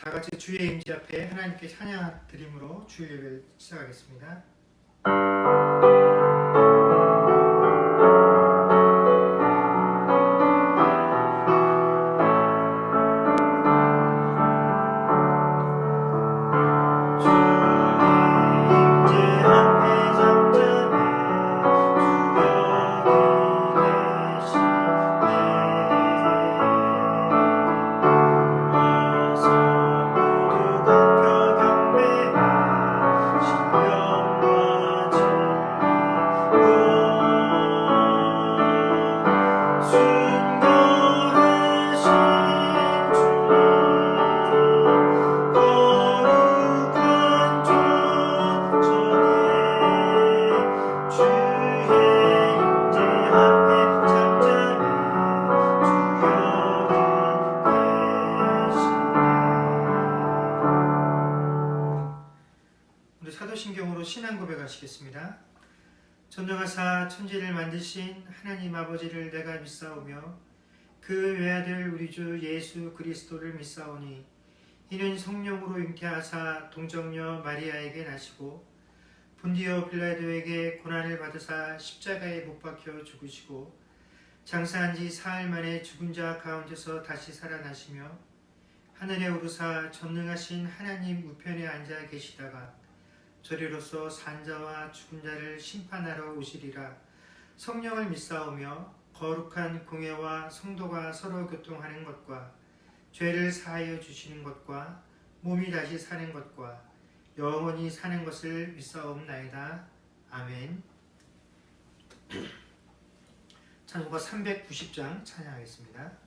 다 같이 주의 임재 앞에 하나님께 찬양 드림으로 주일 예배를 시작하겠습니다. 사도신경으로 신앙 고백하시겠습니다. 전능하사 천지를 만드신 하나님 아버지를 내가 믿사오며 그 외아들 우리 주 예수 그리스도를 믿사오니 이는 성령으로 잉태하사 동정녀 마리아에게 나시고 본디오 빌라도에게 고난을 받으사 십자가에 못 박혀 죽으시고 장사한 지 사흘 만에 죽은 자 가운데서 다시 살아나시며 하늘에 오르사 전능하신 하나님 우편에 앉아 계시다가 저리로서 산자와 죽은 자를 심판하러 오시리라. 성령을 믿사오며 거룩한 공회와 성도가 서로 교통하는 것과 죄를 사하여 주시는 것과 몸이 다시 사는 것과 영원히 사는 것을 믿사옵나이다. 아멘. 찬송가 390장 찬양하겠습니다.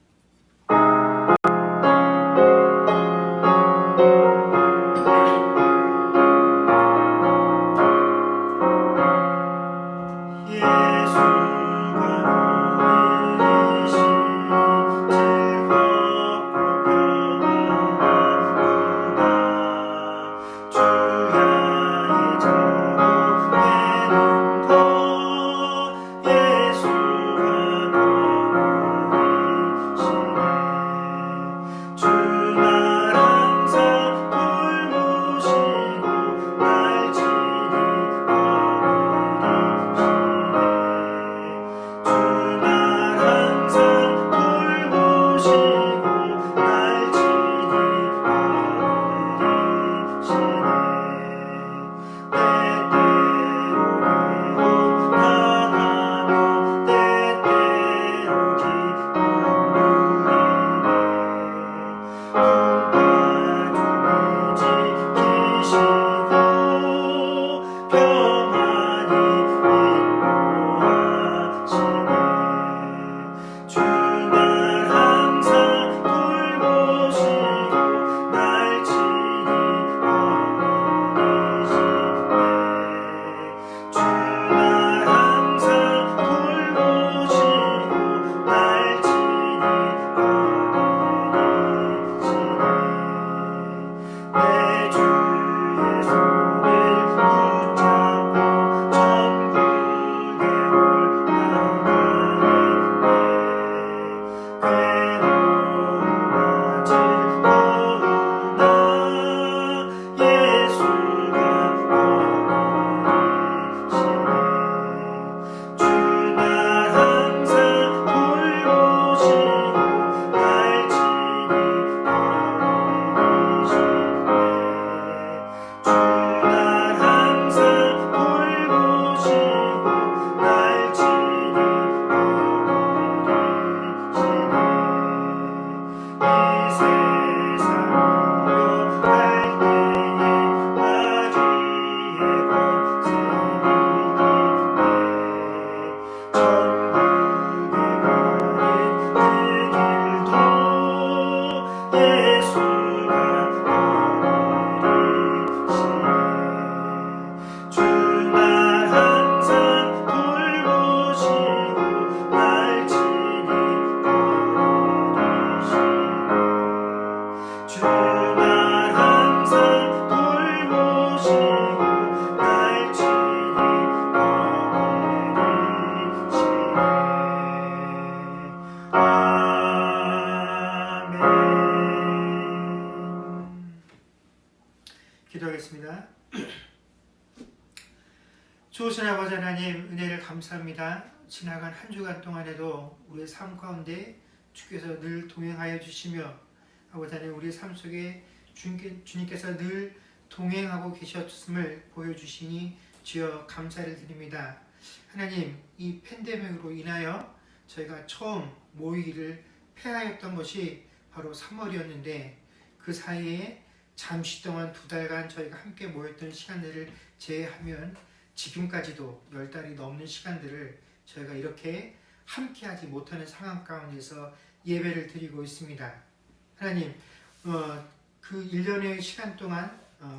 좋으신 아버지 하나님, 은혜를 감사합니다. 지나간 한 주간 동안에도 우리의 삶 가운데 주께서 늘 동행하여 주시며 아버지 하나님, 우리의 삶 속에 주님께서 늘 동행하고 계셨음을 보여주시니 주여 감사를 드립니다. 하나님, 이 팬데믹으로 인하여 저희가 처음 모이기를 폐하였던 것이 바로 3월이었는데 그 사이에 잠시 동안 2달간 저희가 함께 모였던 시간들을 제외하면 지금까지도 10달이 넘는 시간들을 저희가 이렇게 함께하지 못하는 상황 가운데서 예배를 드리고 있습니다. 하나님, 그 1년의 시간 동안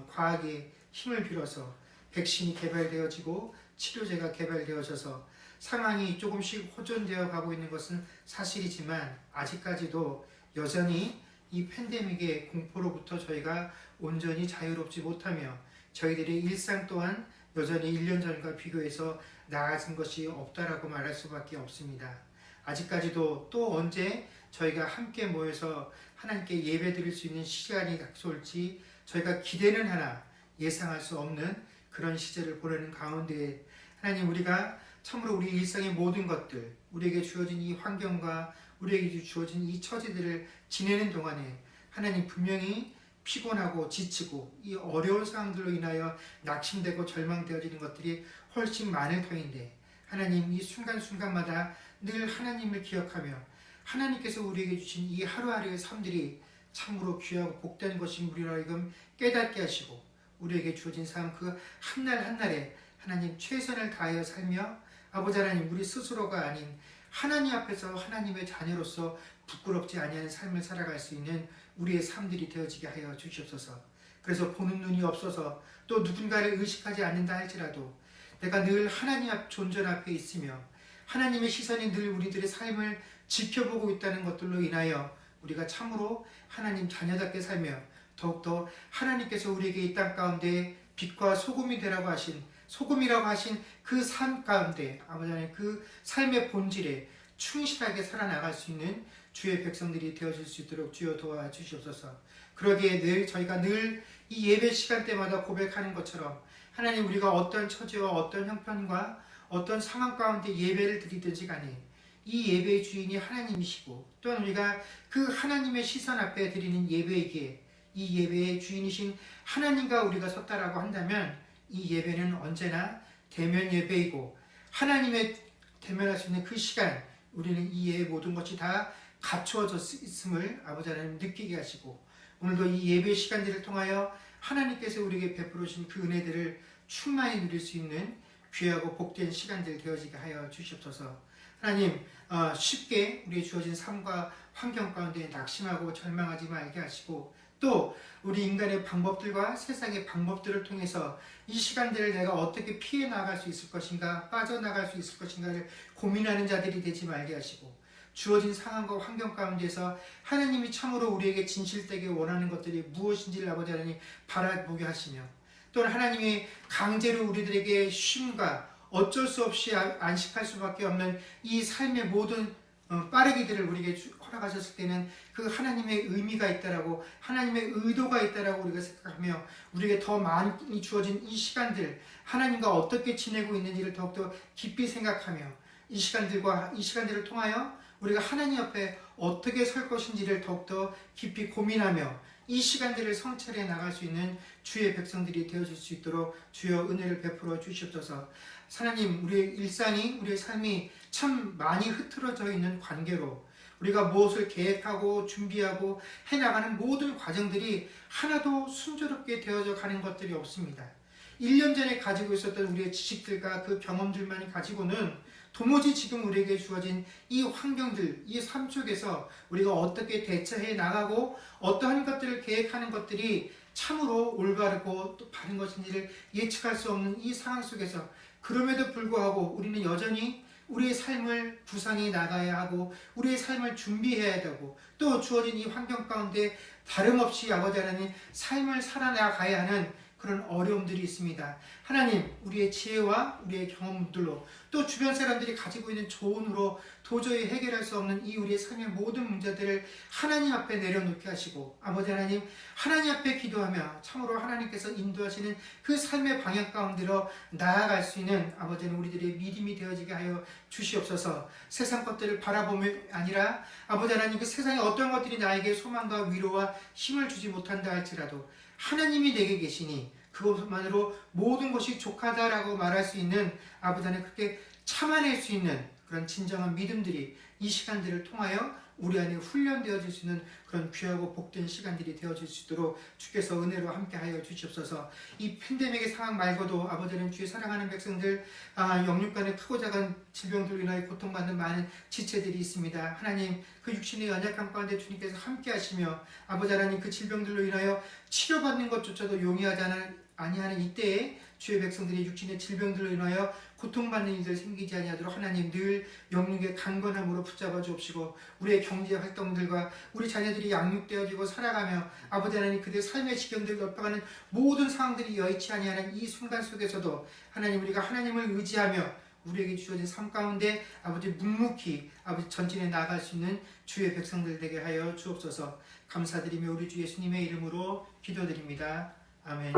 과학의 힘을 빌어서 백신이 개발되어지고 치료제가 개발되어져서 상황이 조금씩 호전되어 가고 있는 것은 사실이지만 아직까지도 여전히 이 팬데믹의 공포로부터 저희가 온전히 자유롭지 못하며 저희들의 일상 또한 여전히 1년 전과 비교해서 나아진 것이 없다라고 말할 수밖에 없습니다. 아직까지도 또 언제 저희가 함께 모여서 하나님께 예배드릴 수 있는 시간이 닥쳐올지 저희가 기대는 하나 예상할 수 없는 그런 시절을 보내는 가운데 하나님, 우리가 참으로 우리 일상의 모든 것들, 우리에게 주어진 이 환경과 우리에게 주어진 이 처지들을 지내는 동안에 하나님, 분명히 피곤하고 지치고 이 어려운 상황들로 인하여 낙심되고 절망되어지는 것들이 훨씬 많을 터인데 하나님, 이 순간순간마다 늘 하나님을 기억하며 하나님께서 우리에게 주신 이 하루하루의 삶들이 참으로 귀하고 복된 것인 우리로 하여금 깨닫게 하시고 우리에게 주어진 삶 그 한날 한날에 하나님 최선을 다하여 살며 아버지 하나님, 우리 스스로가 아닌 하나님 앞에서 하나님의 자녀로서 부끄럽지 아니하는 삶을 살아갈 수 있는 우리의 삶들이 되어지게 하여 주시옵소서. 그래서 보는 눈이 없어서 또 누군가를 의식하지 않는다 할지라도 내가 늘 하나님 앞 존전 앞에 있으며 하나님의 시선이 늘 우리들의 삶을 지켜보고 있다는 것들로 인하여 우리가 참으로 하나님 자녀답게 살며 더욱더 하나님께서 우리에게 이 땅 가운데 빛과 소금이 되라고 하신, 소금이라고 하신 그 삶 가운데 아버지 하나님, 그 삶의 본질에 충실하게 살아나갈 수 있는 주의 백성들이 되어질 수 있도록 주여 도와주시옵소서. 그러기에 늘 저희가 늘 이 예배 시간 때마다 고백하는 것처럼 하나님, 우리가 어떤 처지와 어떤 형편과 어떤 상황 가운데 예배를 드리든지 간에 이 예배의 주인이 하나님이시고 또한 우리가 그 하나님의 시선 앞에 드리는 예배이기에 이 예배의 주인이신 하나님과 우리가 섰다라고 한다면 이 예배는 언제나 대면 예배이고 하나님의 대면할 수 있는 그 시간, 우리는 이 예의 모든 것이 다 갖추어져 있음을 아버지 하나님 느끼게 하시고 오늘도 이 예배 시간들을 통하여 하나님께서 우리에게 베풀어 주신 그 은혜들을 충만히 누릴 수 있는 귀하고 복된 시간들 되어지게 하여 주시옵소서. 하나님, 쉽게 우리의 주어진 삶과 환경 가운데 낙심하고 절망하지 말게 하시고 또 우리 인간의 방법들과 세상의 방법들을 통해서 이 시간들을 내가 어떻게 피해 나갈 수 있을 것인가, 빠져나갈 수 있을 것인가를 고민하는 자들이 되지 말게 하시고 주어진 상황과 환경 가운데서 하나님이 참으로 우리에게 진실되게 원하는 것들이 무엇인지를 아버지 하나님 바라보게 하시며 또는 하나님이 강제로 우리들에게 쉼과 어쩔 수 없이 안식할 수밖에 없는 이 삶의 모든 빠르기들을 우리에게 허락하셨을 때는 그 하나님의 의미가 있다라고, 하나님의 의도가 있다라고 우리가 생각하며 우리에게 더 많이 주어진 이 시간들, 하나님과 어떻게 지내고 있는지를 더욱더 깊이 생각하며 이 시간들을 통하여 우리가 하나님 앞에 어떻게 설 것인지를 더욱더 깊이 고민하며 이 시간들을 성찰해 나갈 수 있는 주의 백성들이 되어질 수 있도록 주여 은혜를 베풀어 주시옵소서. 하나님, 우리의 일상이, 우리의 삶이 참 많이 흐트러져 있는 관계로 우리가 무엇을 계획하고 준비하고 해나가는 모든 과정들이 하나도 순조롭게 되어져 가는 것들이 없습니다. 1년 전에 가지고 있었던 우리의 지식들과 그 경험들만이 가지고는 도무지 지금 우리에게 주어진 이 환경들, 이 삶 속에서 우리가 어떻게 대처해 나가고 어떠한 것들을 계획하는 것들이 참으로 올바르고 또 바른 것인지를 예측할 수 없는 이 상황 속에서 그럼에도 불구하고 우리는 여전히 우리의 삶을 구상해 나가야 하고 우리의 삶을 준비해야 되고 또 주어진 이 환경 가운데 다름없이 아버지 하나님 삶을 살아나가야 하는 그런 어려움들이 있습니다. 하나님, 우리의 지혜와 우리의 경험들로 또 주변 사람들이 가지고 있는 조언으로 도저히 해결할 수 없는 이 우리의 삶의 모든 문제들을 하나님 앞에 내려놓게 하시고, 아버지 하나님, 하나님 앞에 기도하며 참으로 하나님께서 인도하시는 그 삶의 방향 가운데로 나아갈 수 있는 아버지는 우리들의 믿음이 되어지게 하여 주시옵소서. 세상 것들을 바라보며 아니라 아버지 하나님, 그 세상에 어떤 것들이 나에게 소망과 위로와 힘을 주지 못한다 할지라도 하나님이 내게 계시니 그것만으로 모든 것이 족하다라고 말할 수 있는, 아버지 하나님, 그렇게 참아낼 수 있는 그런 진정한 믿음들이 이 시간들을 통하여 우리 안에 훈련되어질 수 있는 그런 귀하고 복된 시간들이 되어질 수 있도록 주께서 은혜로 함께하여 주시옵소서. 이 팬데믹의 상황 말고도 아버지 하나님, 주의 사랑하는 백성들, 영육 간의 크고 작은 질병들로 인하여 고통받는 많은 지체들이 있습니다. 하나님, 그 육신의 연약함 가운데 주님께서 함께하시며 아버지 하나님, 그 질병들로 인하여 치료받는 것조차도 용이하지 아니하는 이때에 주의 백성들이 육신의 질병들로 인하여 고통받는 일들 생기지 아니하도록 하나님 늘 영육의 강건함으로 붙잡아 주옵시고, 우리의 경제 활동들과 우리 자녀들이 양육되어지고 살아가며 아버지 하나님, 그들의 삶의 지경들을 넓혀가는 모든 상황들이 여의치 아니하는 이 순간 속에서도 하나님, 우리가 하나님을 의지하며 우리에게 주어진 삶 가운데 아버지 묵묵히 아버지 전진해 나아갈 수 있는 주의 백성들 되게 하여 주옵소서. 감사드리며 우리 주 예수님의 이름으로 기도드립니다. 아멘.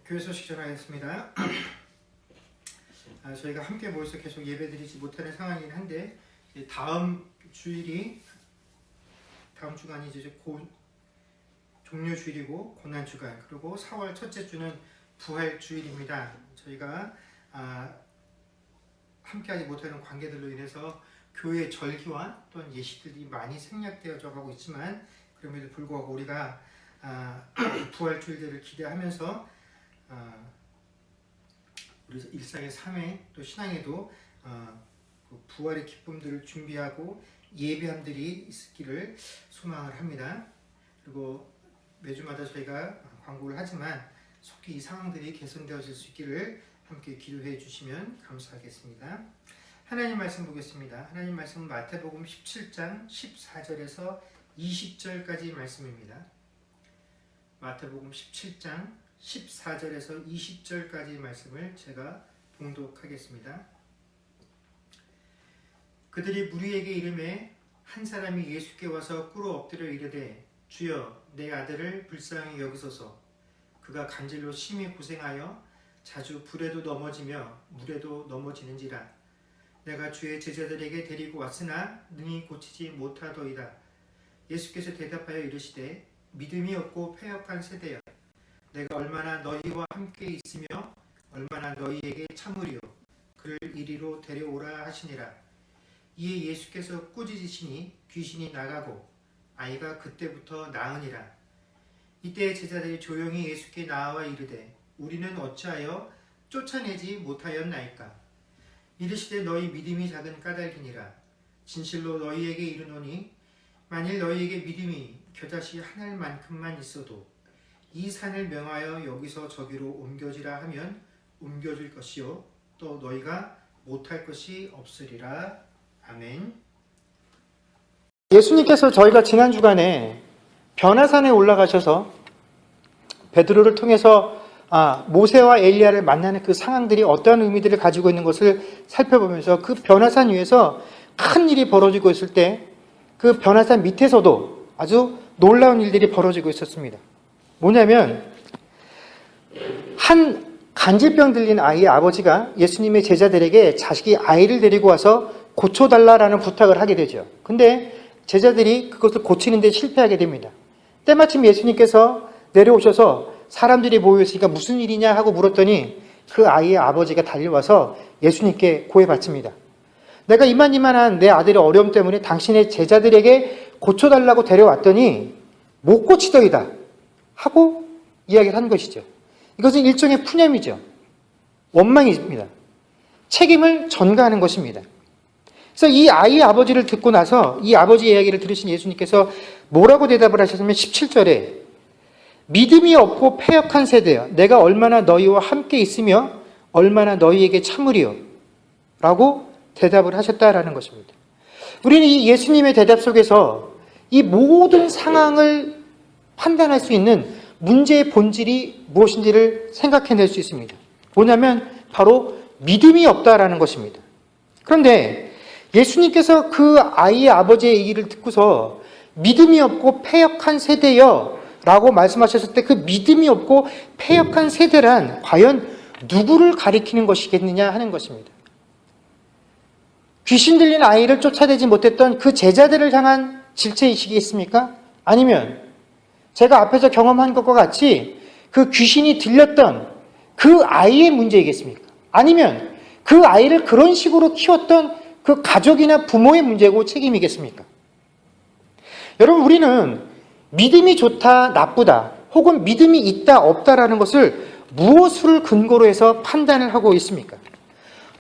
교회 소식 전하겠습니다. 저희가 함께 모여서 계속 예배드리지 못하는 상황이긴 한데, 다음 주간이 이제 종료 주일이고 고난 주간, 그리고 4월 첫째 주는 부활 주일입니다. 저희가 함께하지 못하는 관계들로 인해서 교회 절기와 또한 예식들이 많이 생략되어져 가고 있지만, 그럼에도 불구하고 우리가 부활 주일들을 기대하면서 우리 일상의 삶에 또 신앙에도 그 부활의 기쁨들을 준비하고 예배함들이 있기를 소망을 합니다. 그리고 매주마다 저희가 광고를 하지만 속히 이 상황들이 개선되어질 수 있기를 함께 기도해 주시면 감사하겠습니다. 하나님 말씀 보겠습니다. 하나님 말씀은 마태복음 17장 14절에서 20절까지 말씀입니다. 마태복음 17장 14절에서 20절까지 말씀을 제가 봉독하겠습니다. 그들이 무리에게 이르매 한 사람이 예수께 와서 꿇어 엎드려 이르되 주여 내 아들을 불쌍히 여기소서. 그가 간질로 심히 고생하여 자주 불에도 넘어지며 물에도 넘어지는지라. 내가 주의 제자들에게 데리고 왔으나 능히 고치지 못하더이다. 예수께서 대답하여 이르시되 믿음이 없고 패역한 세대여, 내가 얼마나 너희와 함께 있으며 얼마나 너희에게 참으리요. 그를 이리로 데려오라 하시니라. 이에 예수께서 꾸짖으시니 귀신이 나가고 아이가 그때부터 나으니라. 이때 제자들이 조용히 예수께 나와 이르되 우리는 어찌하여 쫓아내지 못하였나이까. 이르시되 너희 믿음이 작은 까닭이니라. 진실로 너희에게 이르노니 만일 너희에게 믿음이 겨자씨 한 알만큼만 있어도 이 산을 명하여 여기서 저기로 옮겨지라 하면 옮겨질 것이요 또 너희가 못할 것이 없으리라. 아멘. 예수님께서 저희가 지난 주간에 변화산에 올라가셔서 베드로를 통해서 모세와 엘리야를 만나는 그 상황들이 어떠한 의미들을 가지고 있는 것을 살펴보면서 그 변화산 위에서 큰 일이 벌어지고 있을 때 그 변화산 밑에서도 아주 놀라운 일들이 벌어지고 있었습니다. 뭐냐면 한 간질병 들린 아이의 아버지가 예수님의 제자들에게 자식이 아이를 데리고 와서 고쳐달라라는 부탁을 하게 되죠. 근데 제자들이 그것을 고치는 데 실패하게 됩니다. 때마침 예수님께서 내려오셔서 사람들이 모여있으니까 무슨 일이냐 하고 물었더니 그 아이의 아버지가 달려와서 예수님께 고해받습니다. 내가 이만한 내 아들의 어려움 때문에 당신의 제자들에게 고쳐달라고 데려왔더니 못 고치더이다 하고 이야기를 한 것이죠. 이것은 일종의 푸념이죠. 원망입니다. 책임을 전가하는 것입니다. 그래서 이 아이의 아버지를 듣고 나서 이 아버지의 이야기를 들으신 예수님께서 뭐라고 대답을 하셨냐면 17절에 믿음이 없고 패역한 세대여 내가 얼마나 너희와 함께 있으며 얼마나 너희에게 참으리요 라고 대답을 하셨다라는 것입니다. 우리는 이 예수님의 대답 속에서 이 모든 상황을 판단할 수 있는 문제의 본질이 무엇인지를 생각해낼 수 있습니다. 뭐냐면 바로 믿음이 없다라는 것입니다. 그런데 예수님께서 그 아이의 아버지의 얘기를 듣고서 믿음이 없고 패역한 세대여 라고 말씀하셨을 때 그 믿음이 없고 패역한 세대란 과연 누구를 가리키는 것이겠느냐 하는 것입니다. 귀신 들린 아이를 쫓아내지 못했던 그 제자들을 향한 질책이시겠습니까? 아니면 제가 앞에서 경험한 것과 같이 그 귀신이 들렸던 그 아이의 문제이겠습니까? 아니면 그 아이를 그런 식으로 키웠던 그 가족이나 부모의 문제고 책임이겠습니까? 여러분, 우리는 믿음이 좋다, 나쁘다, 혹은 믿음이 있다, 없다라는 것을 무엇을 근거로 해서 판단을 하고 있습니까?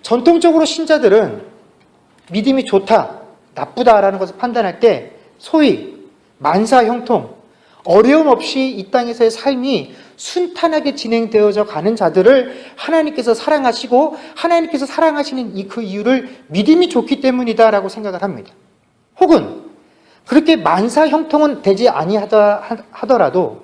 전통적으로 신자들은 믿음이 좋다, 나쁘다라는 것을 판단할 때 소위 만사 형통, 어려움 없이 이 땅에서의 삶이 순탄하게 진행되어져 가는 자들을 하나님께서 사랑하시고 하나님께서 사랑하시는 그 이유를 믿음이 좋기 때문이다라고 생각을 합니다. 혹은 그렇게 만사 형통은 되지 아니하다 하더라도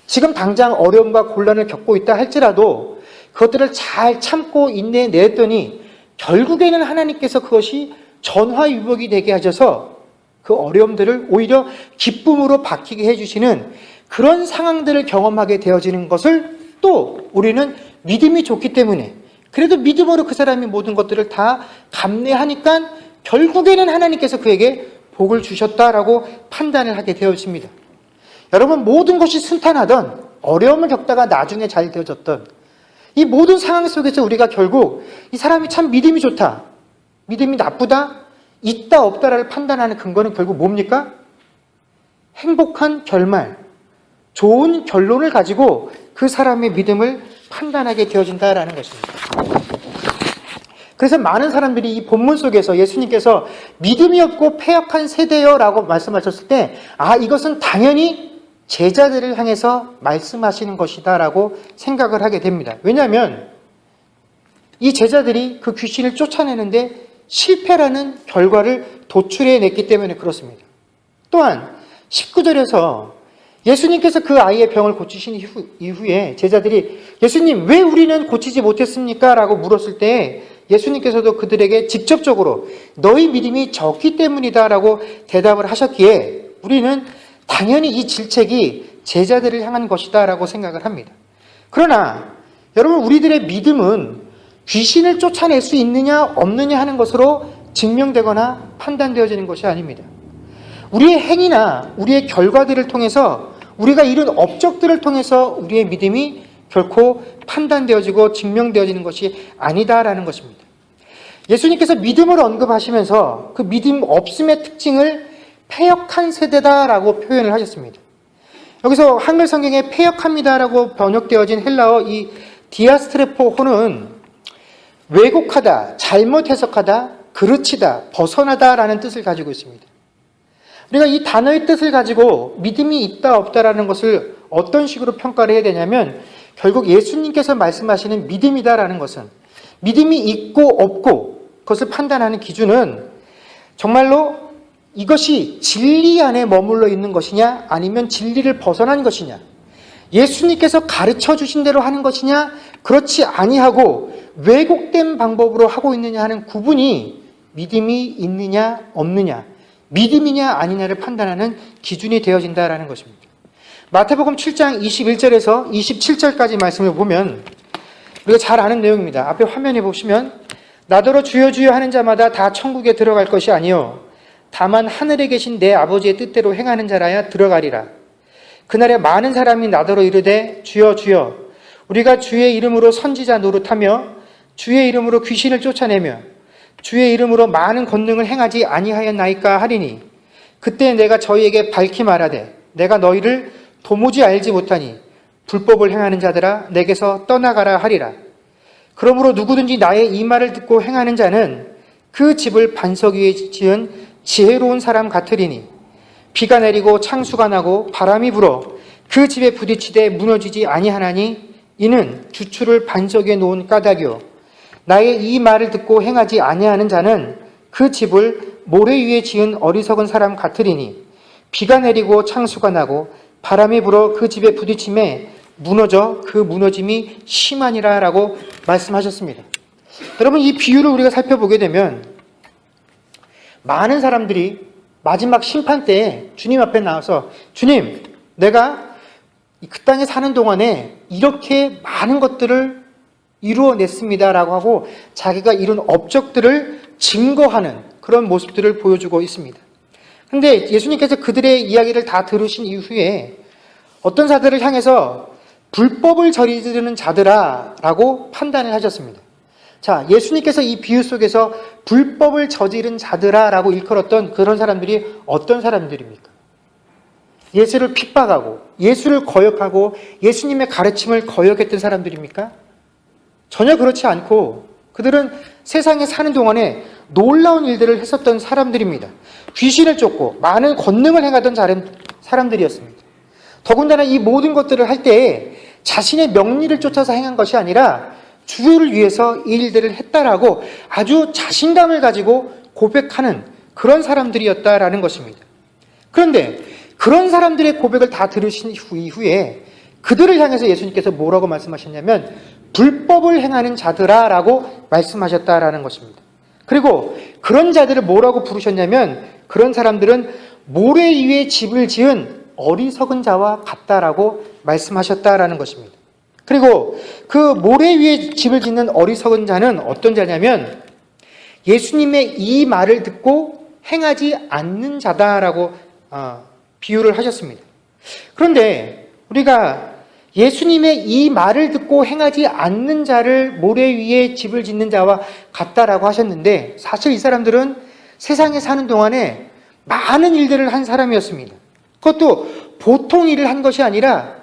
지금 당장 어려움과 곤란을 겪고 있다 할지라도 그것들을 잘 참고 인내냈더니 결국에는 하나님께서 그것이 전화위복이 되게 하셔서 그 어려움들을 오히려 기쁨으로 바뀌게 해주시는 그런 상황들을 경험하게 되어지는 것을 또 우리는 믿음이 좋기 때문에 그래도 믿음으로 그 사람이 모든 것들을 다 감내하니까 결국에는 하나님께서 그에게 복을 주셨다라고 판단을 하게 되어집니다. 여러분, 모든 것이 순탄하던 어려움을 겪다가 나중에 잘 되어졌던 이 모든 상황 속에서 우리가 결국 이 사람이 참 믿음이 좋다, 믿음이 나쁘다, 있다 없다를 판단하는 근거는 결국 뭡니까? 행복한 결말, 좋은 결론을 가지고 그 사람의 믿음을 판단하게 되어진다라는 것입니다. 그래서 많은 사람들이 이 본문 속에서 예수님께서 믿음이 없고 패역한 세대여라고 말씀하셨을 때 이것은 당연히 제자들을 향해서 말씀하시는 것이다라고 생각을 하게 됩니다. 왜냐하면 이 제자들이 그 귀신을 쫓아내는데 실패라는 결과를 도출해냈기 때문에 그렇습니다. 또한 19절에서 예수님께서 그 아이의 병을 고치신 이후에 제자들이 예수님, 왜 우리는 고치지 못했습니까? 라고 물었을 때 예수님께서도 그들에게 직접적으로 너희 믿음이 적기 때문이다 라고 대답을 하셨기에 우리는 당연히 이 질책이 제자들을 향한 것이다 라고 생각을 합니다. 그러나 여러분, 우리들의 믿음은 귀신을 쫓아낼 수 있느냐 없느냐 하는 것으로 증명되거나 판단되어지는 것이 아닙니다. 우리의 행위나 우리의 결과들을 통해서 우리가 이룬 업적들을 통해서 우리의 믿음이 결코 판단되어지고 증명되어지는 것이 아니다라는 것입니다. 예수님께서 믿음을 언급하시면서 그 믿음 없음의 특징을 패역한 세대다라고 표현을 하셨습니다. 여기서 한글 성경에 패역합니다라고 번역되어진 헬라어 이 디아스트레포호는 왜곡하다, 잘못 해석하다, 그르치다, 벗어나다라는 뜻을 가지고 있습니다. 우리가 이 단어의 뜻을 가지고 믿음이 있다 없다라는 것을 어떤 식으로 평가를 해야 되냐면 결국 예수님께서 말씀하시는 믿음이다라는 것은 믿음이 있고 없고 그것을 판단하는 기준은 정말로 이것이 진리 안에 머물러 있는 것이냐 아니면 진리를 벗어난 것이냐, 예수님께서 가르쳐 주신 대로 하는 것이냐 그렇지 아니하고 왜곡된 방법으로 하고 있느냐 하는 구분이 믿음이 있느냐 없느냐, 믿음이냐 아니냐를 판단하는 기준이 되어진다라는 것입니다. 마태복음 7장 21절에서 27절까지 말씀을 보면 우리가 잘 아는 내용입니다. 앞에 화면에 보시면 나더러 주여 주여 하는 자마다 다 천국에 들어갈 것이 아니요 다만 하늘에 계신 내 아버지의 뜻대로 행하는 자라야 들어가리라. 그날에 많은 사람이 나더러 이르되 주여 주여 우리가 주의 이름으로 선지자 노릇하며 주의 이름으로 귀신을 쫓아내며 주의 이름으로 많은 권능을 행하지 아니하였나이까 하리니 그때 내가 저희에게 밝히 말하되 내가 너희를 도무지 알지 못하니 불법을 행하는 자들아 내게서 떠나가라 하리라. 그러므로 누구든지 나의 이 말을 듣고 행하는 자는 그 집을 반석 위에 지은 지혜로운 사람 같으리니 비가 내리고 창수가 나고 바람이 불어 그 집에 부딪히되 무너지지 아니하나니 이는 주추를 반석 위에 놓은 까닭이요 나의 이 말을 듣고 행하지 아니하는 자는 그 집을 모래 위에 지은 어리석은 사람 같으리니 비가 내리고 창수가 나고 바람이 불어 그 집에 부딪힘에 무너져 그 무너짐이 심하니라 라고 말씀하셨습니다. 여러분, 이 비유를 우리가 살펴보게 되면 많은 사람들이 마지막 심판 때에 주님 앞에 나와서 주님, 내가 그 땅에 사는 동안에 이렇게 많은 것들을 이루어냈습니다 라고 하고 자기가 이룬 업적들을 증거하는 그런 모습들을 보여주고 있습니다. 그런데 예수님께서 그들의 이야기를 다 들으신 이후에 어떤 자들을 향해서 불법을 저지르는 자들아 라고 판단을 하셨습니다. 자, 예수님께서 이 비유 속에서 불법을 저지른 자들아 라고 일컬었던 그런 사람들이 어떤 사람들입니까? 예수를 핍박하고 예수를 거역하고 예수님의 가르침을 거역했던 사람들입니까? 전혀 그렇지 않고 그들은 세상에 사는 동안에 놀라운 일들을 했었던 사람들입니다. 귀신을 쫓고 많은 권능을 행하던 사람들이었습니다. 더군다나 이 모든 것들을 할 때에 자신의 명리를 쫓아서 행한 것이 아니라 주를 위해서 이 일들을 했다라고 아주 자신감을 가지고 고백하는 그런 사람들이었다라는 것입니다. 그런데 그런 사람들의 고백을 다 들으신 이후에 그들을 향해서 예수님께서 뭐라고 말씀하셨냐면 불법을 행하는 자들아 라고 말씀하셨다라는 것입니다. 그리고 그런 자들을 뭐라고 부르셨냐면 그런 사람들은 모래 위에 집을 지은 어리석은 자와 같다라고 말씀하셨다라는 것입니다. 그리고 그 모래 위에 집을 짓는 어리석은 자는 어떤 자냐면 예수님의 이 말을 듣고 행하지 않는 자다라고 비유를 하셨습니다. 그런데 우리가 예수님의 이 말을 듣고 행하지 않는 자를 모래 위에 집을 짓는 자와 같다라고 하셨는데 사실 이 사람들은 세상에 사는 동안에 많은 일들을 한 사람이었습니다. 그것도 보통 일을 한 것이 아니라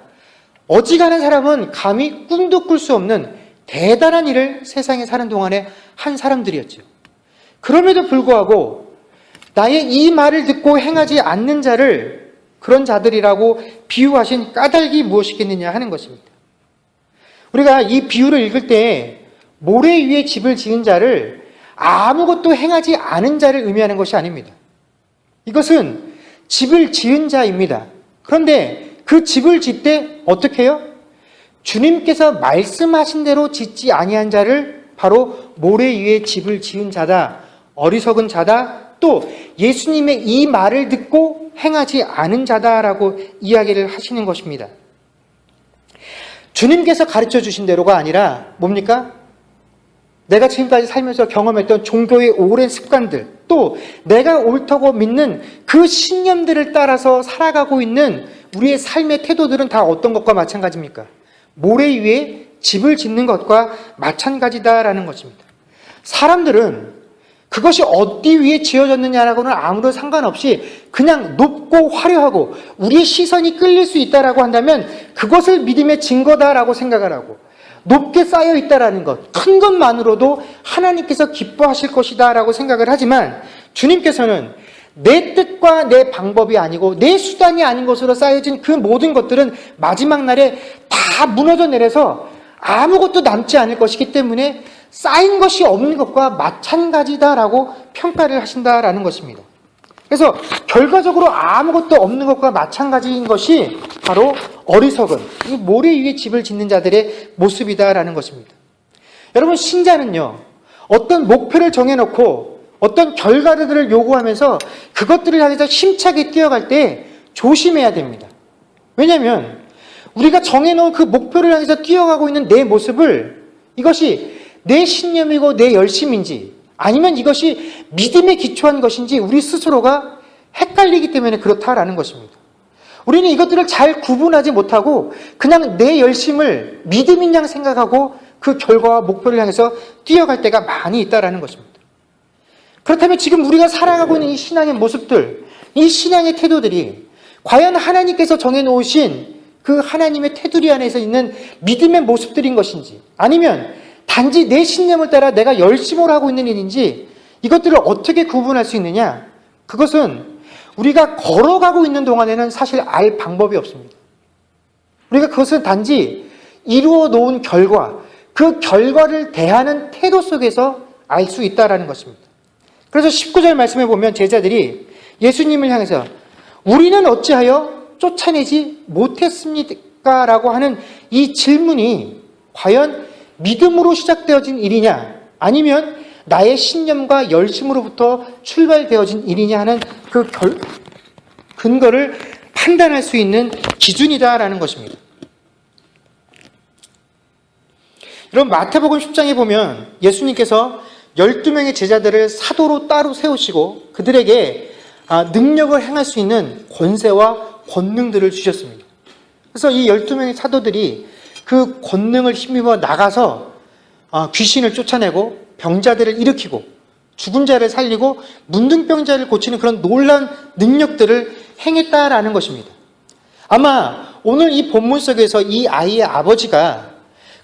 어지간한 사람은 감히 꿈도 꿀 수 없는 대단한 일을 세상에 사는 동안에 한 사람들이었죠. 그럼에도 불구하고 나의 이 말을 듣고 행하지 않는 자를 그런 자들이라고 비유하신 까닭이 무엇이겠느냐 하는 것입니다. 우리가 이 비유를 읽을 때 모래 위에 집을 지은 자를 아무것도 행하지 않은 자를 의미하는 것이 아닙니다. 이것은 집을 지은 자입니다. 그런데 그 집을 짓되 어떻게 해요? 주님께서 말씀하신 대로 짓지 아니한 자를 바로 모래 위에 집을 지은 자다, 어리석은 자다, 또 예수님의 이 말을 듣고 행하지 않은 자다라고 이야기를 하시는 것입니다. 주님께서 가르쳐 주신 대로가 아니라 뭡니까? 내가 지금까지 살면서 경험했던 종교의 오랜 습관들, 또 내가 옳다고 믿는 그 신념들을 따라서 살아가고 있는 우리의 삶의 태도들은 다 어떤 것과 마찬가지입니까? 모래 위에 집을 짓는 것과 마찬가지다라는 것입니다. 사람들은 그것이 어디 위에 지어졌느냐라고는 아무런 상관없이 그냥 높고 화려하고 우리의 시선이 끌릴 수 있다라고 한다면 그것을 믿음의 증거다라고 생각을 하고 높게 쌓여 있다라는 것, 큰 것만으로도 하나님께서 기뻐하실 것이다라고 생각을 하지만 주님께서는 내 뜻과 내 방법이 아니고 내 수단이 아닌 것으로 쌓여진 그 모든 것들은 마지막 날에 다 무너져 내려서 아무것도 남지 않을 것이기 때문에 쌓인 것이 없는 것과 마찬가지다라고 평가를 하신다라는 것입니다. 그래서 결과적으로 아무것도 없는 것과 마찬가지인 것이 바로 어리석은 이 모래 위에 집을 짓는 자들의 모습이다라는 것입니다. 여러분, 신자는요, 어떤 목표를 정해놓고 어떤 결과들을 요구하면서 그것들을 향해서 힘차게 뛰어갈 때 조심해야 됩니다. 왜냐하면 우리가 정해놓은 그 목표를 향해서 뛰어가고 있는 내 모습을 이것이 내 신념이고 내 열심인지 아니면 이것이 믿음에 기초한 것인지 우리 스스로가 헷갈리기 때문에 그렇다라는 것입니다. 우리는 이것들을 잘 구분하지 못하고 그냥 내 열심을 믿음인 양 생각하고 그 결과와 목표를 향해서 뛰어갈 때가 많이 있다라는 것입니다. 그렇다면 지금 우리가 살아가고 있는 이 신앙의 모습들, 이 신앙의 태도들이 과연 하나님께서 정해놓으신 그 하나님의 테두리 안에서 있는 믿음의 모습들인 것인지 아니면 단지 내 신념을 따라 내가 열심으로 하고 있는 일인지 이것들을 어떻게 구분할 수 있느냐? 그것은 우리가 걸어가고 있는 동안에는 사실 알 방법이 없습니다. 우리가 그것은 단지 이루어 놓은 결과, 그 결과를 대하는 태도 속에서 알 수 있다는 것입니다. 그래서 19절 말씀에 보면 제자들이 예수님을 향해서 우리는 어찌하여 쫓아내지 못했습니까? 라고 하는 이 질문이 과연 믿음으로 시작되어진 일이냐, 아니면 나의 신념과 열심으로부터 출발되어진 일이냐 하는 그 근거를 판단할 수 있는 기준이다라는 것입니다. 여러분, 마태복음 10장에 보면 예수님께서 12명의 제자들을 사도로 따로 세우시고 그들에게 능력을 행할 수 있는 권세와 권능들을 주셨습니다. 그래서 이 12명의 사도들이 그 권능을 힘입어 나가서 귀신을 쫓아내고 병자들을 일으키고 죽은 자를 살리고 문둥병자를 고치는 그런 놀라운 능력들을 행했다라는 것입니다. 아마 오늘 이 본문 속에서 이 아이의 아버지가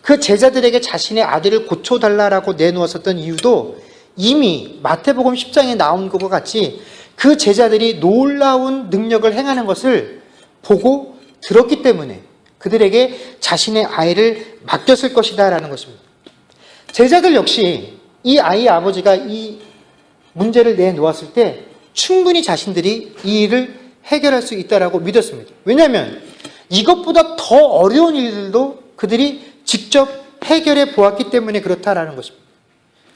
그 제자들에게 자신의 아들을 고쳐달라고 내놓았었던 이유도 이미 마태복음 10장에 나온 것과 같이 그 제자들이 놀라운 능력을 행하는 것을 보고 들었기 때문에 그들에게 자신의 아이를 맡겼을 것이다 라는 것입니다. 제자들 역시 이 아이의 아버지가 이 문제를 내놓았을 때 충분히 자신들이 이 일을 해결할 수 있다라고 믿었습니다. 왜냐하면 이것보다 더 어려운 일들도 그들이 직접 해결해 보았기 때문에 그렇다라는 것입니다.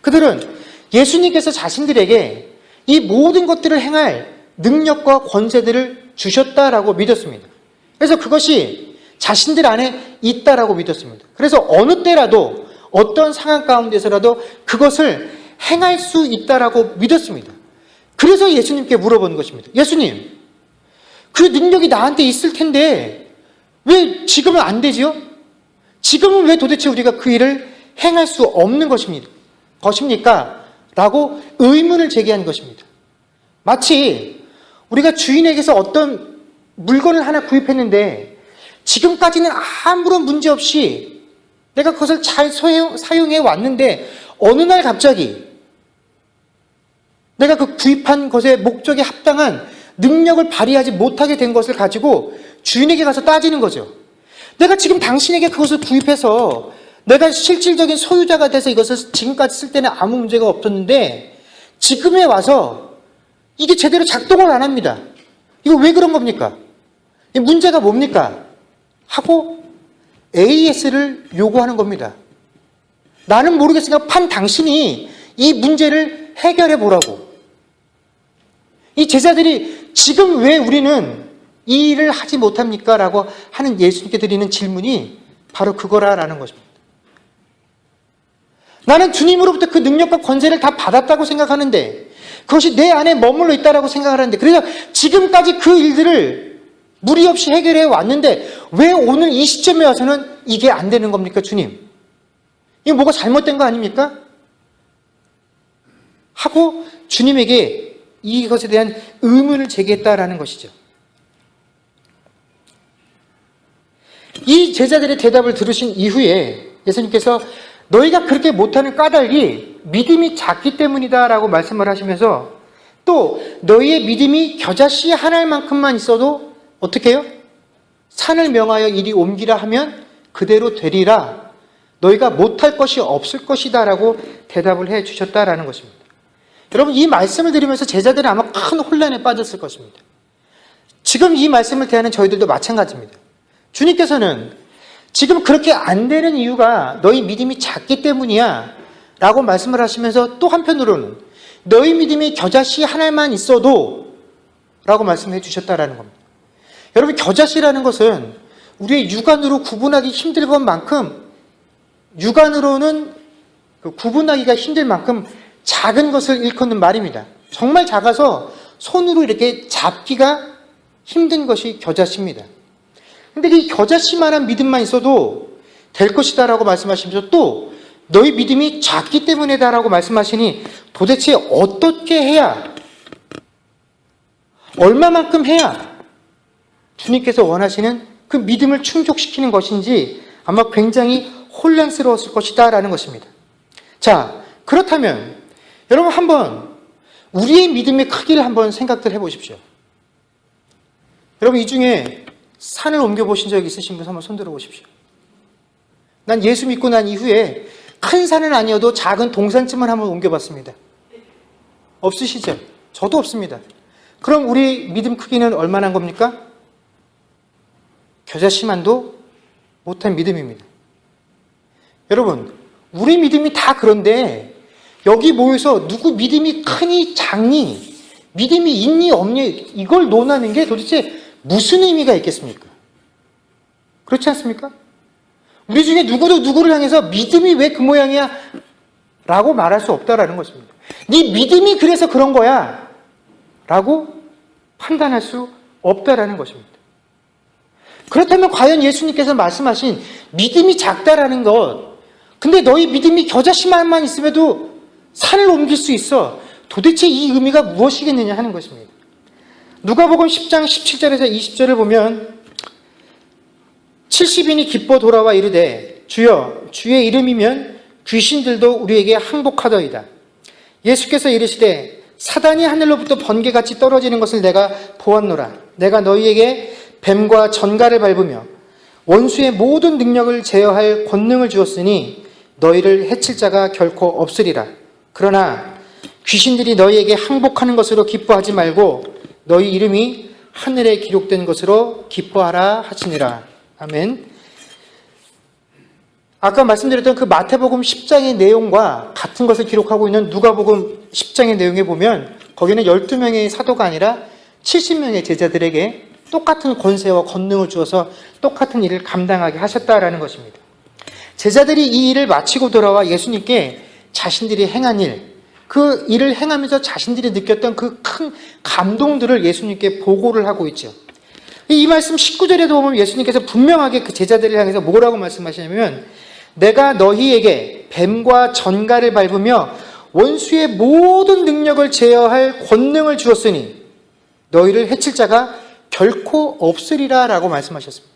그들은 예수님께서 자신들에게 이 모든 것들을 행할 능력과 권세들을 주셨다라고 믿었습니다. 그래서 그것이 자신들 안에 있다라고 믿었습니다. 그래서 어느 때라도 어떤 상황 가운데서라도 그것을 행할 수 있다라고 믿었습니다. 그래서 예수님께 물어보는 것입니다. 예수님, 그 능력이 나한테 있을 텐데 왜 지금은 안 되지요? 지금은 왜 도대체 우리가 그 일을 행할 수 없는 것입니까? 라고 의문을 제기한 것입니다. 마치 우리가 주인에게서 어떤 물건을 하나 구입했는데 지금까지는 아무런 문제 없이 내가 그것을 잘 사용해 왔는데 어느 날 갑자기 내가 그 구입한 것의 목적에 합당한 능력을 발휘하지 못하게 된 것을 가지고 주인에게 가서 따지는 거죠. 내가 지금 당신에게 그것을 구입해서 내가 실질적인 소유자가 돼서 이것을 지금까지 쓸 때는 아무 문제가 없었는데 지금에 와서 이게 제대로 작동을 안 합니다. 이거 왜 그런 겁니까? 이 문제가 뭡니까? 하고 AS를 요구하는 겁니다. 나는 모르겠으니까 판 당신이 이 문제를 해결해 보라고. 이 제자들이 지금 왜 우리는 이 일을 하지 못합니까? 라고 하는 예수님께 드리는 질문이 바로 그거라는 것입니다. 나는 주님으로부터 그 능력과 권세를 다 받았다고 생각하는데 그것이 내 안에 머물러 있다고 생각하는데 그래서 지금까지 그 일들을 무리 없이 해결해 왔는데 왜 오늘 이 시점에 와서는 이게 안 되는 겁니까, 주님? 이거 뭐가 잘못된 거 아닙니까? 하고 주님에게 이것에 대한 의문을 제기했다라는 것이죠. 이 제자들의 대답을 들으신 이후에 예수님께서 너희가 그렇게 못하는 까닭이 믿음이 작기 때문이다 라고 말씀을 하시면서 또 너희의 믿음이 겨자씨 한 알만큼만 있어도 어떻게 해요? 산을 명하여 이리 옮기라 하면 그대로 되리라. 너희가 못할 것이 없을 것이다 라고 대답을 해 주셨다라는 것입니다. 여러분, 이 말씀을 들으면서 제자들은 아마 큰 혼란에 빠졌을 것입니다. 지금 이 말씀을 대하는 저희들도 마찬가지입니다. 주님께서는 지금 그렇게 안 되는 이유가 너희 믿음이 작기 때문이야 라고 말씀을 하시면서 또 한편으로는 너희 믿음이 겨자씨 하나만 있어도 라고 말씀해 주셨다라는 겁니다. 여러분, 겨자씨라는 것은 우리의 육안으로 구분하기 힘들 것만큼 육안으로는 구분하기가 힘들 만큼 작은 것을 일컫는 말입니다. 정말 작아서 손으로 이렇게 잡기가 힘든 것이 겨자씨입니다. 근데 이 겨자씨만한 믿음만 있어도 될 것이다 라고 말씀하시면서 또 너희 믿음이 작기 때문이다 라고 말씀하시니 도대체 어떻게 해야, 얼마만큼 해야 주님께서 원하시는 그 믿음을 충족시키는 것인지 아마 굉장히 혼란스러웠을 것이다 라는 것입니다. 자, 그렇다면 여러분 한번 우리의 믿음의 크기를 한번 생각들 해보십시오. 여러분 이 중에 산을 옮겨보신 적 있으신 분 한번 손들어 보십시오. 난 예수 믿고 난 이후에 큰 산은 아니어도 작은 동산쯤은 한번 옮겨봤습니다. 없으시죠? 저도 없습니다. 그럼 우리 믿음 크기는 얼마나 한 겁니까? 겨자씨만도 못한 믿음입니다. 여러분, 우리 믿음이 다 그런데 여기 모여서 누구 믿음이 크니 작니, 믿음이 있니 없니 이걸 논하는 게 도대체 무슨 의미가 있겠습니까? 그렇지 않습니까? 우리 중에 누구도 누구를 향해서 믿음이 왜 그 모양이야? 라고 말할 수 없다라는 것입니다. 네 믿음이 그래서 그런 거야 라고 판단할 수 없다라는 것입니다. 그렇다면 과연 예수님께서 말씀하신 믿음이 작다라는 것, 근데 너희 믿음이 겨자씨만만 있음에도 산을 옮길 수 있어, 도대체 이 의미가 무엇이겠느냐 하는 것입니다. 누가복음 10장 17절에서 20절을 보면 70인이 기뻐 돌아와 이르되 주여 주의 이름이면 귀신들도 우리에게 항복하더이다. 예수께서 이르시되 사단이 하늘로부터 번개같이 떨어지는 것을 내가 보았노라. 내가 너희에게 뱀과 전갈을 밟으며 원수의 모든 능력을 제어할 권능을 주었으니 너희를 해칠 자가 결코 없으리라. 그러나 귀신들이 너희에게 항복하는 것으로 기뻐하지 말고 너희 이름이 하늘에 기록된 것으로 기뻐하라 하시니라. 아멘. 아까 말씀드렸던 그 마태복음 10장의 내용과 같은 것을 기록하고 있는 누가복음 10장의 내용에 보면 거기는 12명의 사도가 아니라 70명의 제자들에게 똑같은 권세와 권능을 주어서 똑같은 일을 감당하게 하셨다라는 것입니다. 제자들이 이 일을 마치고 돌아와 예수님께 자신들이 행한 일, 그 일을 행하면서 자신들이 느꼈던 그 큰 감동들을 예수님께 보고를 하고 있죠. 이 말씀 19절에도 보면 예수님께서 분명하게 그 제자들을 향해서 뭐라고 말씀하시냐면 내가 너희에게 뱀과 전갈을 밟으며 원수의 모든 능력을 제어할 권능을 주었으니 너희를 해칠 자가 결코 없으리라 라고 말씀하셨습니다.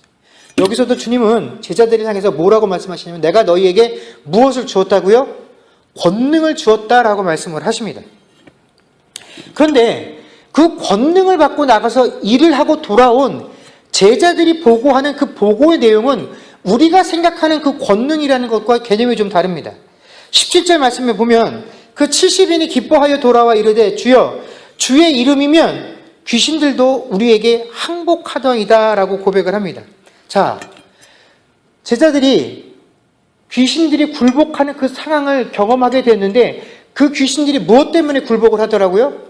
여기서도 주님은 제자들을 향해서 뭐라고 말씀하시냐면 내가 너희에게 무엇을 주었다고요? 권능을 주었다라고 말씀을 하십니다. 그런데 그 권능을 받고 나가서 일을 하고 돌아온 제자들이 보고하는 그 보고의 내용은 우리가 생각하는 그 권능이라는 것과 개념이 좀 다릅니다. 17절 말씀에 보면 그 70인이 기뻐하여 돌아와 이르되 주여 주의 이름이면 귀신들도 우리에게 항복하더이다 라고 고백을 합니다. 자, 제자들이 귀신들이 굴복하는 그 상황을 경험하게 됐는데 그 귀신들이 무엇 때문에 굴복을 하더라고요?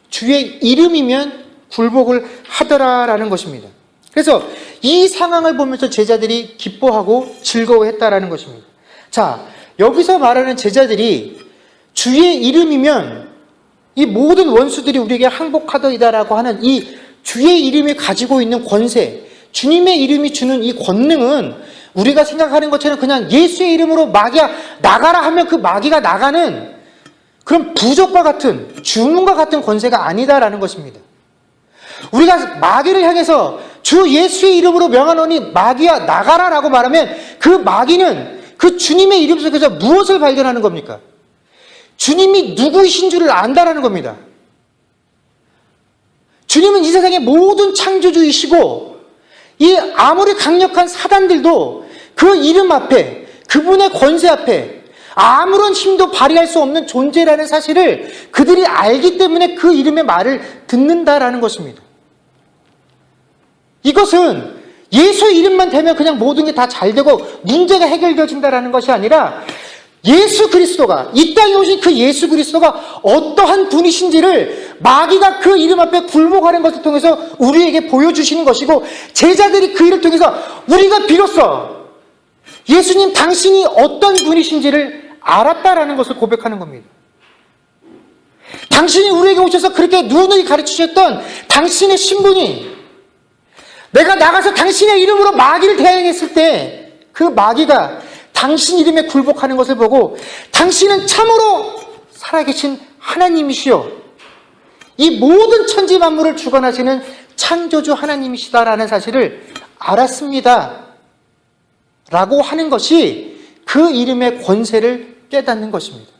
주의 이름이면 굴복을 하더라라는 것입니다. 그래서 이 상황을 보면서 제자들이 기뻐하고 즐거워했다라는 것입니다. 자, 여기서 말하는 제자들이 주의 이름이면 이 모든 원수들이 우리에게 항복하더이다라고 하는 이 주의 이름이 가지고 있는 권세, 주님의 이름이 주는 이 권능은 우리가 생각하는 것처럼 그냥 예수의 이름으로 마귀야 나가라 하면 그 마귀가 나가는 그런 부적과 같은 주문과 같은 권세가 아니다라는 것입니다. 우리가 마귀를 향해서 주 예수의 이름으로 명하노니 마귀야 나가라라고 말하면 그 마귀는 그 주님의 이름 속에서 무엇을 발견하는 겁니까? 주님이 누구이신 줄을 안다라는 겁니다. 주님은 이 세상의 모든 창조주이시고 이 아무리 강력한 사단들도 그 이름 앞에 그분의 권세 앞에 아무런 힘도 발휘할 수 없는 존재라는 사실을 그들이 알기 때문에 그 이름의 말을 듣는다라는 것입니다. 이것은 예수의 이름만 되면 그냥 모든 게 다 잘 되고 문제가 해결되어진다라는 것이 아니라 예수 그리스도가 이 땅에 오신 그 예수 그리스도가 어떠한 분이신지를 마귀가 그 이름 앞에 굴복하는 것을 통해서 우리에게 보여주시는 것이고 제자들이 그 일을 통해서 우리가 비로소 예수님 당신이 어떤 분이신지를 알았다라는 것을 고백하는 겁니다. 당신이 우리에게 오셔서 그렇게 누누이 가르치셨던 당신의 신분이 내가 나가서 당신의 이름으로 마귀를 대항했을 때 그 마귀가 당신 이름에 굴복하는 것을 보고 당신은 참으로 살아계신 하나님이시여 이 모든 천지 만물을 주관하시는 창조주 하나님이시다라는 사실을 알았습니다 라고 하는 것이 그 이름의 권세를 깨닫는 것입니다.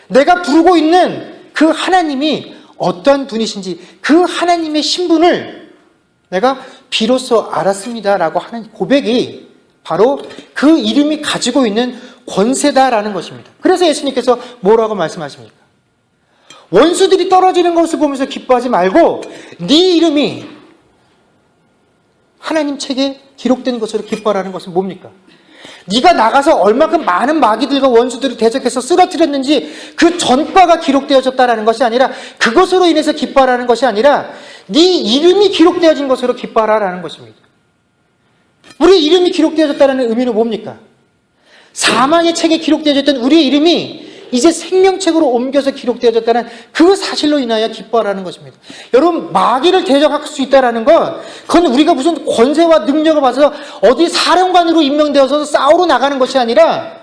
내가 부르고 있는 그 하나님이 어떠한 분이신지 그 하나님의 신분을 내가 비로소 알았습니다라고 하는 고백이 바로 그 이름이 가지고 있는 권세다라는 것입니다. 그래서 예수님께서 뭐라고 말씀하십니까? 원수들이 떨어지는 것을 보면서 기뻐하지 말고 네 이름이 하나님 책에 기록된 것으로 기뻐하라는 것은 뭡니까? 네가 나가서 얼마큼 많은 마귀들과 원수들을 대적해서 쓰러뜨렸는지 그 전과가 기록되어졌다라는 것이 아니라 그것으로 인해서 기뻐하라는 것이 아니라 네 이름이 기록되어진 것으로 기뻐하라는 것입니다. 우리 이름이 기록되어졌다는 의미는 뭡니까? 사망의 책에 기록되어졌던 우리의 이름이 이제 생명책으로 옮겨서 기록되어졌다는 그 사실로 인하여 기뻐하라는 것입니다. 여러분, 마귀를 대적할 수 있다는 건 그건 우리가 무슨 권세와 능력을 받아서 어디 사령관으로 임명되어서 싸우러 나가는 것이 아니라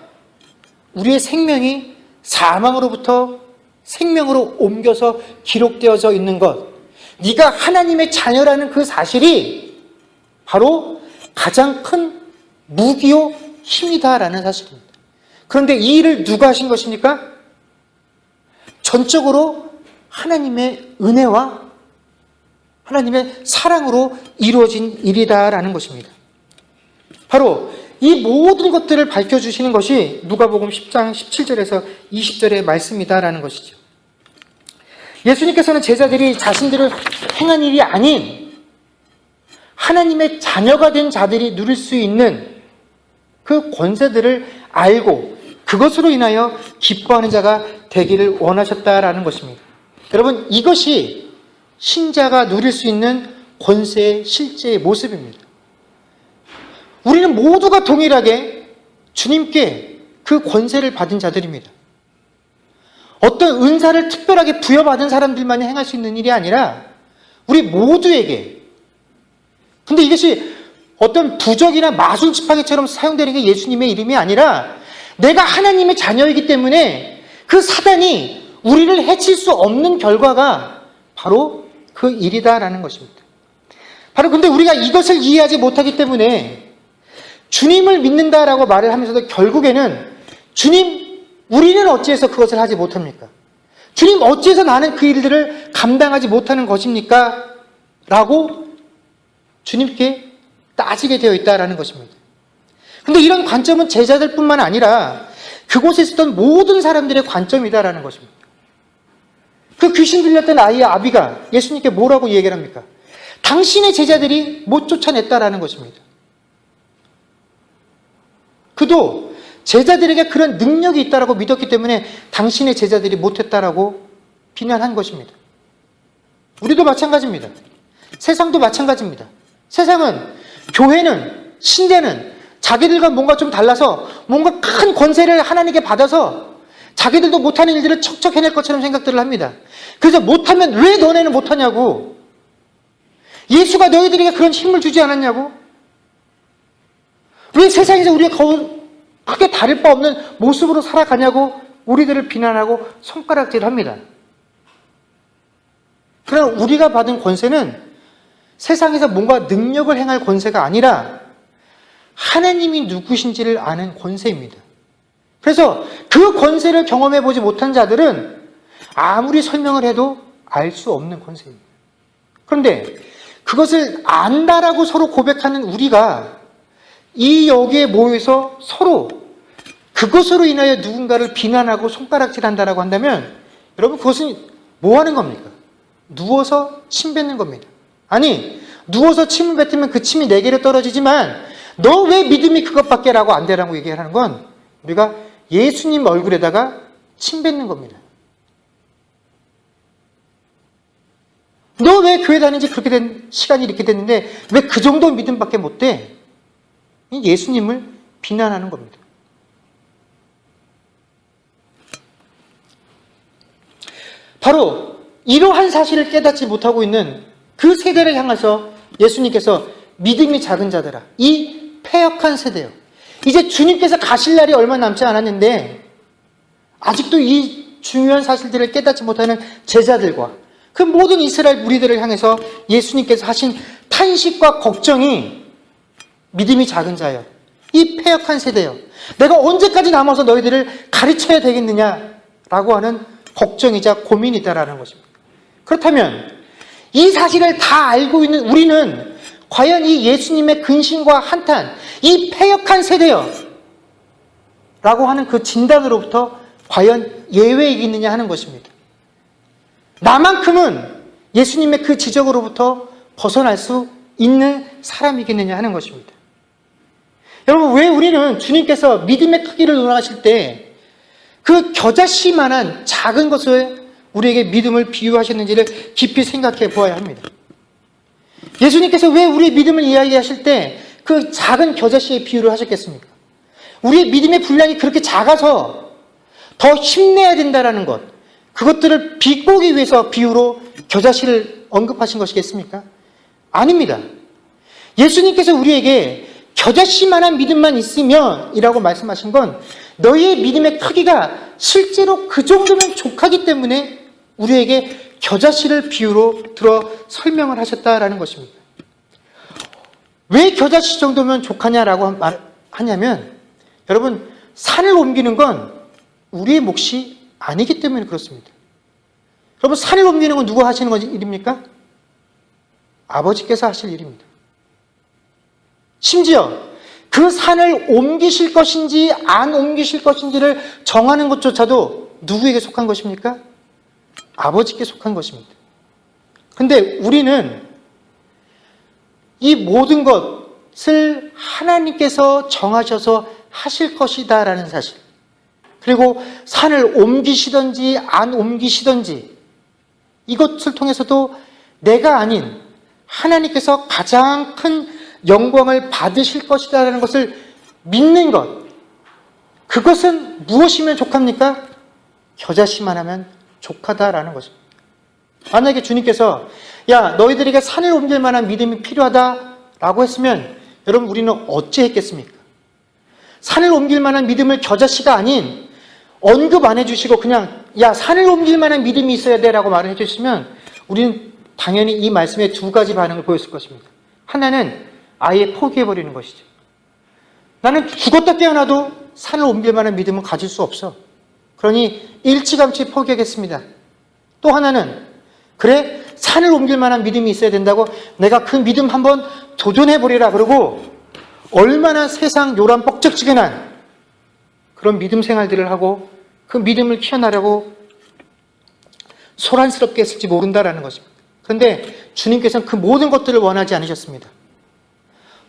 우리의 생명이 사망으로부터 생명으로 옮겨서 기록되어져 있는 것, 네가 하나님의 자녀라는 그 사실이 바로 가장 큰 무기요 힘이다라는 사실입니다. 그런데 이 일을 누가 하신 것입니까? 전적으로 하나님의 은혜와 하나님의 사랑으로 이루어진 일이다라는 것입니다. 바로 이 모든 것들을 밝혀주시는 것이 누가복음 10장 17절에서 20절의 말씀이다라는 것이죠. 예수님께서는 제자들이 자신들을 행한 일이 아닌 하나님의 자녀가 된 자들이 누릴 수 있는 그 권세들을 알고 그것으로 인하여 기뻐하는 자가 되기를 원하셨다라는 것입니다. 여러분, 이것이 신자가 누릴 수 있는 권세의 실제의 모습입니다. 우리는 모두가 동일하게 주님께 그 권세를 받은 자들입니다. 어떤 은사를 특별하게 부여받은 사람들만이 행할 수 있는 일이 아니라 우리 모두에게. 근데 이것이 어떤 부적이나 마술 지팡이처럼 사용되는 게 예수님의 이름이 아니라 내가 하나님의 자녀이기 때문에 그 사단이 우리를 해칠 수 없는 결과가 바로 그 일이다라는 것입니다. 바로 근데 우리가 이것을 이해하지 못하기 때문에 주님을 믿는다라고 말을 하면서도 결국에는 주님, 우리는 어찌해서 그것을 하지 못합니까? 주님, 어찌해서 나는 그 일들을 감당하지 못하는 것입니까? 라고 주님께 따지게 되어 있다라는 것입니다. 근데 이런 관점은 제자들뿐만 아니라 그곳에 있었던 모든 사람들의 관점이다라는 것입니다. 그 귀신 들렸던 아이의 아비가 예수님께 뭐라고 얘기를 합니까? 당신의 제자들이 못 쫓아냈다라는 것입니다. 그도 제자들에게 그런 능력이 있다라고 믿었기 때문에 당신의 제자들이 못했다라고 비난한 것입니다. 우리도 마찬가지입니다. 세상도 마찬가지입니다. 세상은, 교회는, 신대는 자기들과 뭔가 좀 달라서 뭔가 큰 권세를 하나님께 받아서 자기들도 못하는 일들을 척척 해낼 것처럼 생각들을 합니다. 그래서 못하면 왜 너네는 못하냐고, 예수가 너희들에게 그런 힘을 주지 않았냐고, 왜 세상에서 우리가 크게 다를 바 없는 모습으로 살아가냐고 우리들을 비난하고 손가락질을 합니다. 그러나 우리가 받은 권세는 세상에서 뭔가 능력을 행할 권세가 아니라 하나님이 누구신지를 아는 권세입니다. 그래서 그 권세를 경험해 보지 못한 자들은 아무리 설명을 해도 알 수 없는 권세입니다. 그런데 그것을 안다라고 서로 고백하는 우리가 이 여기에 모여서 서로 그것으로 인하여 누군가를 비난하고 손가락질한다라고 한다면 여러분, 그것은 뭐 하는 겁니까? 누워서 침 뱉는 겁니다. 아니, 누워서 침을 뱉으면 그 침이 내게로 떨어지지만 너 왜 믿음이 그것밖에 라고 안 되라고 얘기하는 건 우리가 예수님 얼굴에다가 침 뱉는 겁니다. 너 왜 교회 다니는지 그렇게 된 시간이 이렇게 됐는데 왜 그 정도 믿음밖에 못 돼? 예수님을 비난하는 겁니다. 바로 이러한 사실을 깨닫지 못하고 있는 그 세대를 향해서 예수님께서 믿음이 작은 자들아, 이 패역한 세대요, 이제 주님께서 가실 날이 얼마 남지 않았는데 아직도 이 중요한 사실들을 깨닫지 못하는 제자들과 그 모든 이스라엘 무리들을 향해서 예수님께서 하신 탄식과 걱정이 믿음이 작은 자여, 이 패역한 세대여, 내가 언제까지 남아서 너희들을 가르쳐야 되겠느냐라고 하는 걱정이자 고민이다라는 것입니다. 그렇다면 이 사실을 다 알고 있는 우리는 과연 이 예수님의 근심과 한탄, 이 패역한 세대여 라고 하는 그 진단으로부터 과연 예외이겠느냐 하는 것입니다. 나만큼은 예수님의 그 지적으로부터 벗어날 수 있는 사람이겠느냐 하는 것입니다. 여러분, 왜 우리는 주님께서 믿음의 크기를 논하실 때 그 겨자씨만한 작은 것을 우리에게 믿음을 비유하셨는지를 깊이 생각해 보아야 합니다. 예수님께서 왜 우리의 믿음을 이야기하실 때 그 작은 겨자씨의 비유를 하셨겠습니까? 우리의 믿음의 분량이 그렇게 작아서 더 힘내야 된다는 것, 그것들을 비꼬기 위해서 비유로 겨자씨를 언급하신 것이겠습니까? 아닙니다. 예수님께서 우리에게 겨자씨만한 믿음만 있으면 이라고 말씀하신 건 너희의 믿음의 크기가 실제로 그 정도면 족하기 때문에 우리에게 겨자씨를 비유로 들어 설명을 하셨다라는 것입니다. 왜 겨자씨 정도면 족하냐라고 하냐면, 여러분, 산을 옮기는 건 우리의 몫이 아니기 때문에 그렇습니다. 여러분, 산을 옮기는 건 누가 하시는 일입니까? 아버지께서 하실 일입니다. 심지어 그 산을 옮기실 것인지 안 옮기실 것인지를 정하는 것조차도 누구에게 속한 것입니까? 아버지께 속한 것입니다. 근데 우리는 이 모든 것을 하나님께서 정하셔서 하실 것이다 라는 사실, 그리고 산을 옮기시든지 안 옮기시든지 이것을 통해서도 내가 아닌 하나님께서 가장 큰 영광을 받으실 것이다 라는 것을 믿는 것, 그것은 무엇이면 족합니까? 겨자씨만 하면 족하다라는 것입니다. 만약에 주님께서 야, 너희들에게 산을 옮길 만한 믿음이 필요하다라고 했으면 여러분, 우리는 어찌 했겠습니까? 산을 옮길 만한 믿음을 겨자씨가 아닌 언급 안 해주시고 그냥 야, 산을 옮길 만한 믿음이 있어야 돼 라고 말을 해주시면 우리는 당연히 이 말씀에 두 가지 반응을 보였을 것입니다. 하나는 아예 포기해버리는 것이죠. 나는 죽었다 깨어나도 산을 옮길 만한 믿음을 가질 수 없어. 그러니 일찌감치 포기하겠습니다. 또 하나는 그래, 산을 옮길 만한 믿음이 있어야 된다고 내가 그 믿음 한번 도전해보리라 그러고 얼마나 세상 요란 뻑적지근한 그런 믿음 생활들을 하고 그 믿음을 키워나려고 소란스럽게 했을지 모른다라는 것입니다. 그런데 주님께서는 그 모든 것들을 원하지 않으셨습니다.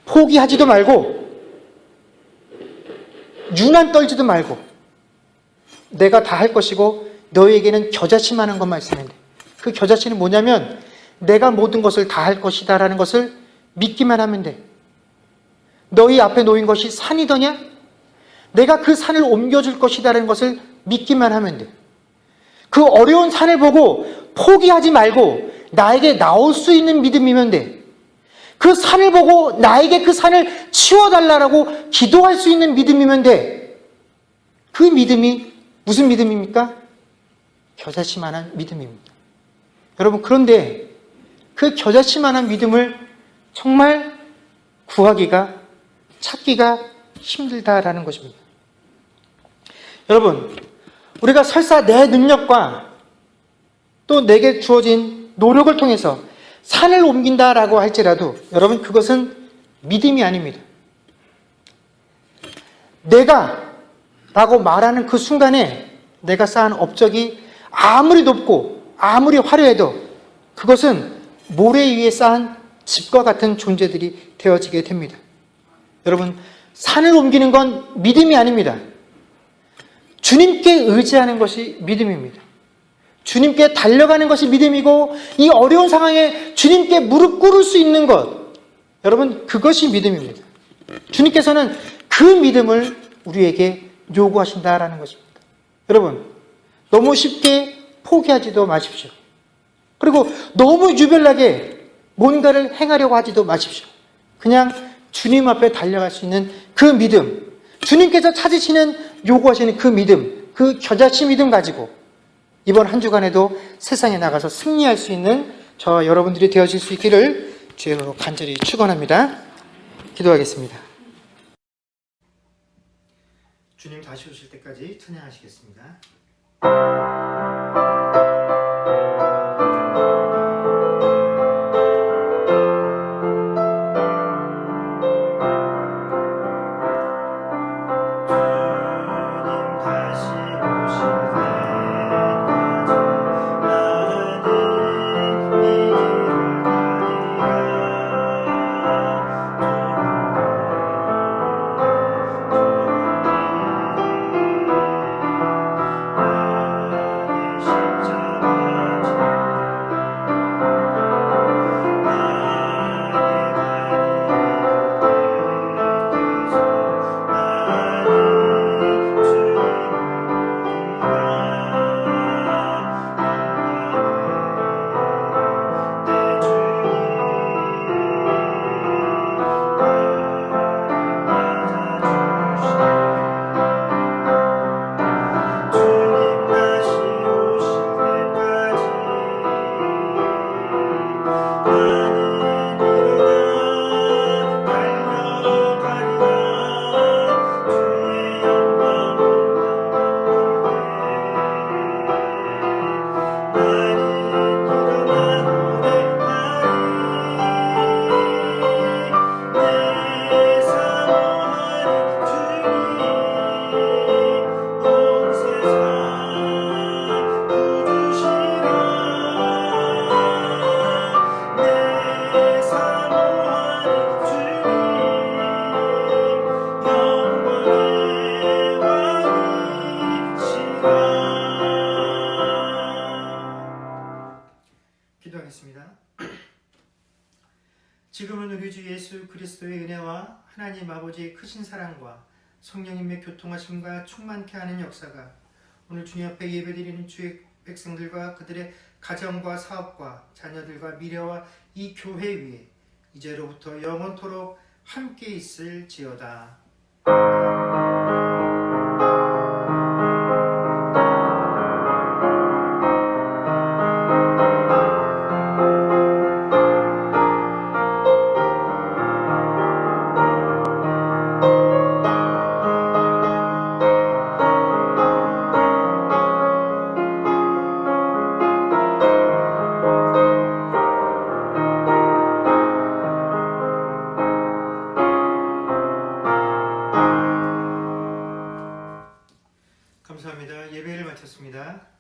포기하지도 말고 유난 떨지도 말고 내가 다 할 것이고 너희에게는 겨자씨만 한 것만 있으면 돼. 그 겨자씨는 뭐냐면 내가 모든 것을 다 할 것이다 라는 것을 믿기만 하면 돼. 너희 앞에 놓인 것이 산이더냐? 내가 그 산을 옮겨줄 것이다 라는 것을 믿기만 하면 돼. 그 어려운 산을 보고 포기하지 말고 나에게 나올 수 있는 믿음이면 돼. 그 산을 보고 나에게 그 산을 치워달라고 기도할 수 있는 믿음이면 돼. 그 믿음이 무슨 믿음입니까? 겨자씨만한 믿음입니다. 여러분, 그런데 그 겨자씨만한 믿음을 정말 구하기가, 찾기가 힘들다라는 것입니다. 여러분, 우리가 설사 내 능력과 또 내게 주어진 노력을 통해서 산을 옮긴다라고 할지라도 여러분, 그것은 믿음이 아닙니다. 내가 라고 말하는 그 순간에 내가 쌓은 업적이 아무리 높고 아무리 화려해도 그것은 모래 위에 쌓은 집과 같은 존재들이 되어지게 됩니다. 여러분, 산을 옮기는 건 믿음이 아닙니다. 주님께 의지하는 것이 믿음입니다. 주님께 달려가는 것이 믿음이고 이 어려운 상황에 주님께 무릎 꿇을 수 있는 것, 여러분, 그것이 믿음입니다. 주님께서는 그 믿음을 우리에게 요구하신다라는 것입니다. 여러분, 너무 쉽게 포기하지도 마십시오. 그리고 너무 유별나게 뭔가를 행하려고 하지도 마십시오. 그냥 주님 앞에 달려갈 수 있는 그 믿음, 주님께서 찾으시는, 요구하시는 그 믿음, 그 겨자씨 믿음 가지고 이번 한 주간에도 세상에 나가서 승리할 수 있는 저와 여러분들이 되어질 수 있기를 주의 이름으로 간절히 축원합니다. 기도하겠습니다. 주님 다시 오실 때까지 찬양하시겠습니다. 기도하겠습니다. 지금은 우리 주 예수 그리스도의 은혜와 하나님 아버지의 크신 사랑과 성령님의 교통하심과 충만케 하는 역사가 오늘 주님 앞에 예배드리는 주의 백성들과 그들의 가정과 사업과 자녀들과 미래와 이 교회 위에 이제로부터 영원토록 함께 있을지어다. 감사합니다. 예배를 마쳤습니다.